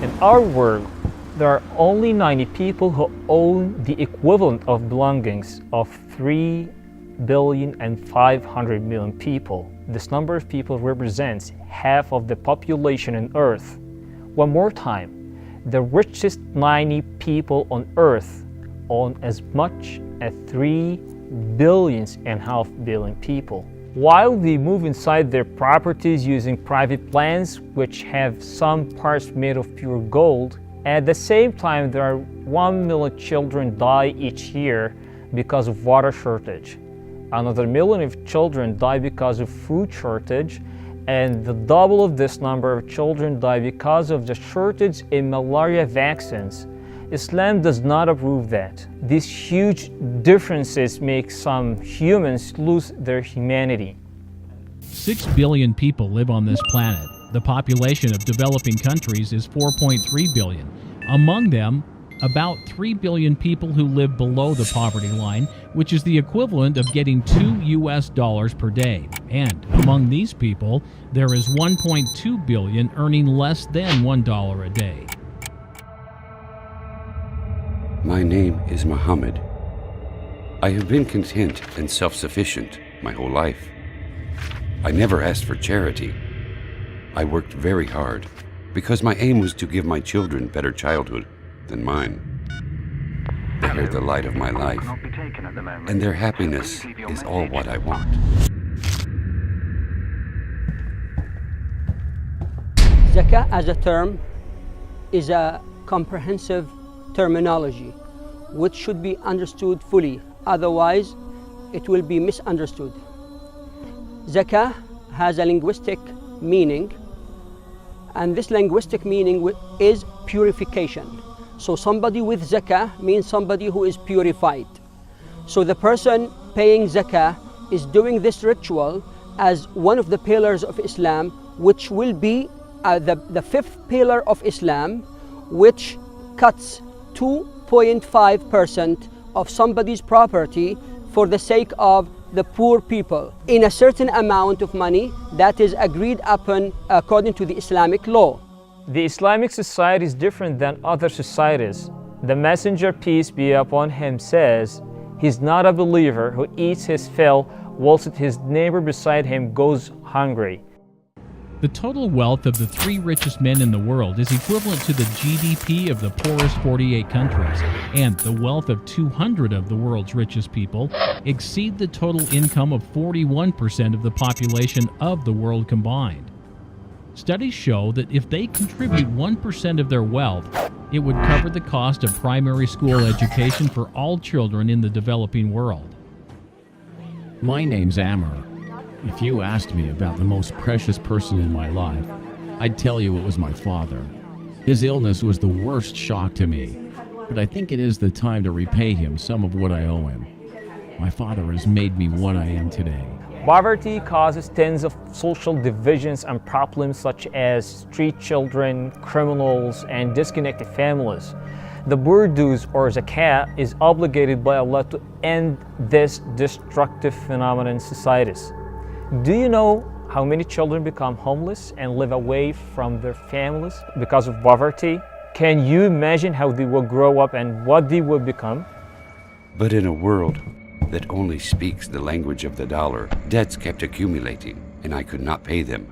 In our world, there are only 90 people who own the equivalent of belongings of 3,500,000,000 people. This number of people represents half of the population on Earth. One more time, the richest 90 people on Earth own as much as 3.5 billion people. While they move inside their properties using private plans, which have some parts made of pure gold, at the same time there are 1 million children die each year because of water shortage. Another million of children die because of food shortage, and the double of this number of children die because of the shortage in malaria vaccines. Islam does not approve that. These huge differences make some humans lose their humanity. 6 billion people live on this planet. The population of developing countries is 4.3 billion. Among them, about 3 billion people who live below the poverty line, which is the equivalent of getting $2 per day. And among these people, there is 1.2 billion earning less than $1 a day. My name is Muhammad. I have been content and self-sufficient my whole life. I never asked for charity. I worked very hard because my aim was to give my children better childhood than mine. They are the light of my life, and their happiness is all what I want. Zakat as a term is a comprehensive terminology which should be understood fully, otherwise it will be misunderstood. Zakah has a linguistic meaning, and this linguistic meaning is purification. So somebody with zakah means somebody who is purified. So the person paying zakah is doing this ritual as one of the pillars of Islam, which will be the fifth pillar of Islam, which cuts 2.5% of somebody's property for the sake of the poor people in a certain amount of money that is agreed upon according to the Islamic law. The Islamic society is different than other societies. The Messenger, peace be upon him, says, "He's not a believer who eats his fill whilst his neighbor beside him goes hungry." The total wealth of the 3 richest men in the world is equivalent to the GDP of the poorest 48 countries, and the wealth of 200 of the world's richest people exceed the total income of 41% of the population of the world combined. Studies show that if they contribute 1% of their wealth, it would cover the cost of primary school education for all children in the developing world. My name's Amr. If you asked me about the most precious person in my life, I'd tell you it was my father. His illness was the worst shock to me, but I think it is the time to repay him some of what I owe him. My father has made me what I am today. Poverty causes tens of social divisions and problems such as street children, criminals, and disconnected families. The Burdus or Zakat is obligated by Allah to end this destructive phenomenon in societies. Do you know how many children become homeless and live away from their families because of poverty? Can you imagine how they will grow up and what they will become? But in a world that only speaks the language of the dollar, debts kept accumulating, and I could not pay them.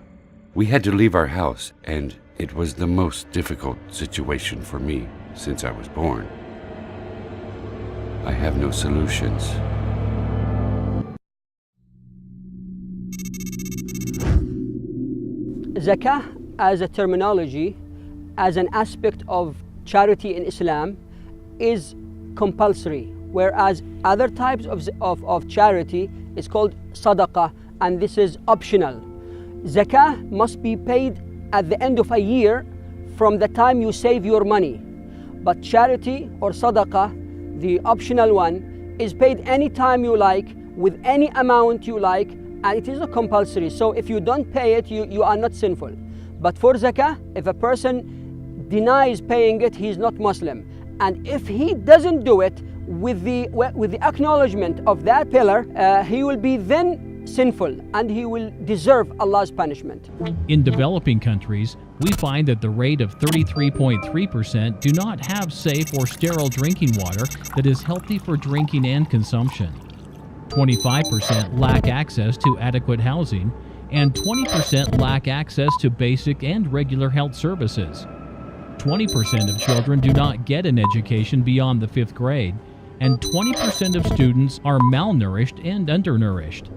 We had to leave our house, and it was the most difficult situation for me since I was born. I have no solutions. Zakah as a terminology, as an aspect of charity in Islam, is compulsory, whereas other types of charity is called sadaqah, and this is optional. Zakah must be paid at the end of a year from the time you save your money. But charity or sadaqah, the optional one, is paid any time you like, with any amount you like, and it is not compulsory. So if you don't pay it, you are not sinful. But for zakah, if a person denies paying it, he's not Muslim. And if he doesn't do it with the acknowledgement of that pillar, he will be then sinful and he will deserve Allah's punishment. In developing countries, we find that the rate of 33.3% do not have safe or sterile drinking water that is healthy for drinking and consumption. 25% lack access to adequate housing, and 20% lack access to basic and regular health services. 20% of children do not get an education beyond the 5th grade, and 20% of students are malnourished and undernourished.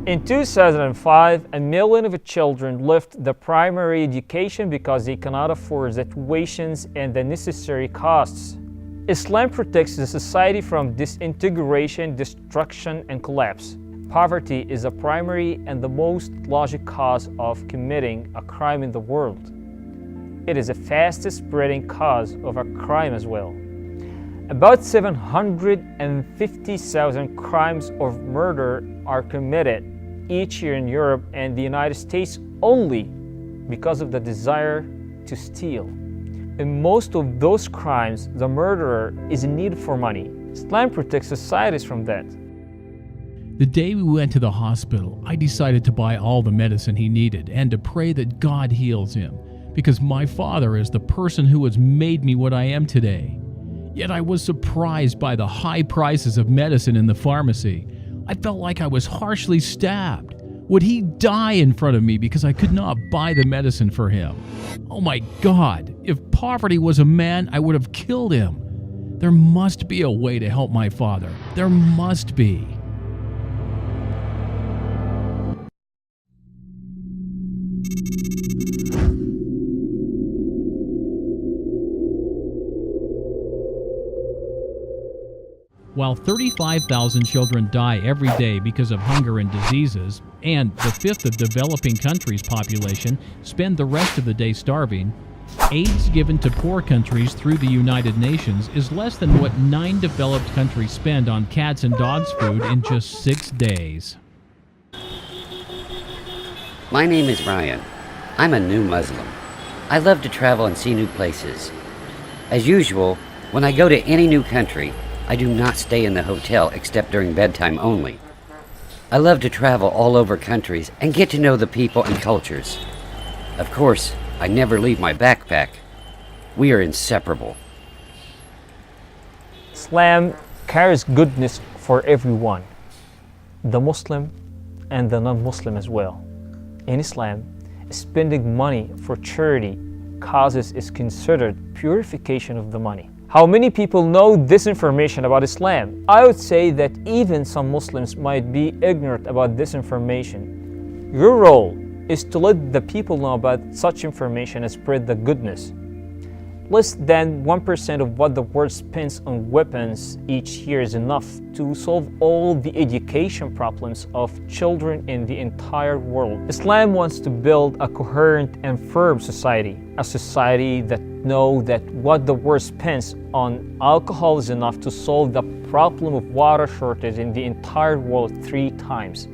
In 2005, 1 million of children left the primary education because they cannot afford the tuitions and the necessary costs. Islam protects the society from disintegration, destruction, and collapse. Poverty is the primary and the most logical cause of committing a crime in the world. It is the fastest spreading cause of a crime as well. About 750,000 crimes of murder are committed each year in Europe and the United States only because of the desire to steal. In most of those crimes, the murderer is in need for money. Islam protects societies from that. The day we went to the hospital, I decided to buy all the medicine he needed and to pray that God heals him, because my father is the person who has made me what I am today. Yet I was surprised by the high prices of medicine in the pharmacy. I felt like I was harshly stabbed. Would he die in front of me because I could not buy the medicine for him? Oh my God, if poverty was a man, I would have killed him. There must be a way to help my father. There must be. While 35,000 children die every day because of hunger and diseases, and the fifth of developing countries' population spend the rest of the day starving, aids given to poor countries through the United Nations is less than what 9 developed countries spend on cats and dogs' food in just 6 days. My name is Ryan. I'm a new Muslim. I love to travel and see new places. As usual, when I go to any new country, I do not stay in the hotel except during bedtime only. I love to travel all over countries and get to know the people and cultures. Of course, I never leave my backpack. We are inseparable. Islam carries goodness for everyone, the Muslim and the non-Muslim as well. In Islam, spending money for charity causes is considered purification of the money. How many people know this information about Islam? I would say that even some Muslims might be ignorant about this information. Your role is to let the people know about such information and spread the goodness. Less than 1% of what the world spends on weapons each year is enough to solve all the education problems of children in the entire world. Islam wants to build a coherent and firm society, a society that knows that what the world spends on alcohol is enough to solve the problem of water shortage in the entire world 3 times.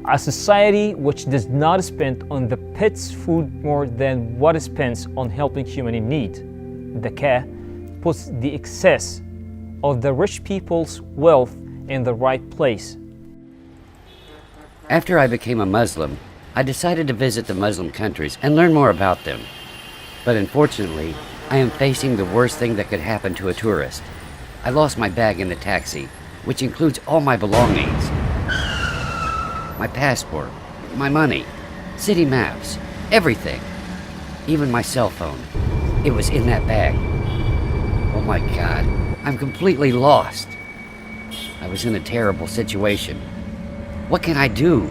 A society which does not spend on the pet's food more than what it spends on helping human in need. Zakat puts the excess of the rich people's wealth in the right place. After I became a Muslim, I decided to visit the Muslim countries and learn more about them. But unfortunately, I am facing the worst thing that could happen to a tourist. I lost my bag in the taxi, which includes all my belongings. My passport, my money, city maps, everything. Even my cell phone. It was in that bag. Oh my God, I'm completely lost. I was in a terrible situation. What can I do?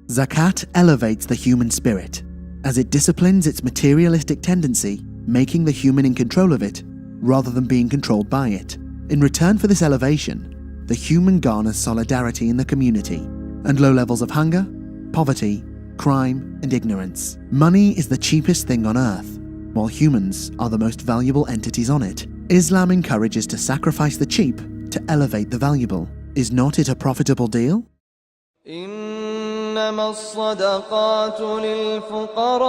Zakat elevates the human spirit, as it disciplines its materialistic tendency, making the human in control of it rather than being controlled by it. In return for this elevation, the human garners solidarity in the community and low levels of hunger, poverty, crime, and ignorance. Money is the cheapest thing on earth, while humans are the most valuable entities on it. Islam encourages to sacrifice the cheap to elevate the valuable. Is not it a profitable deal? إنما الصدقات للفقراء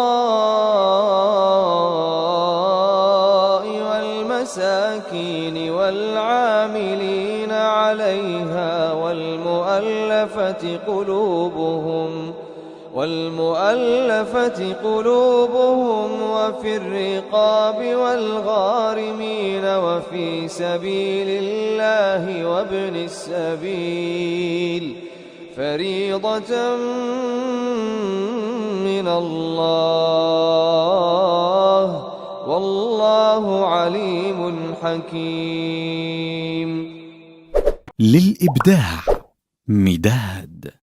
والمساكين والعاملين عليها والمؤلفة قلوبهم وفي الرقاب والغارمين وفي سبيل الله وابن السبيل فريضة من الله والله عليم حكيم. للإبداع مداد.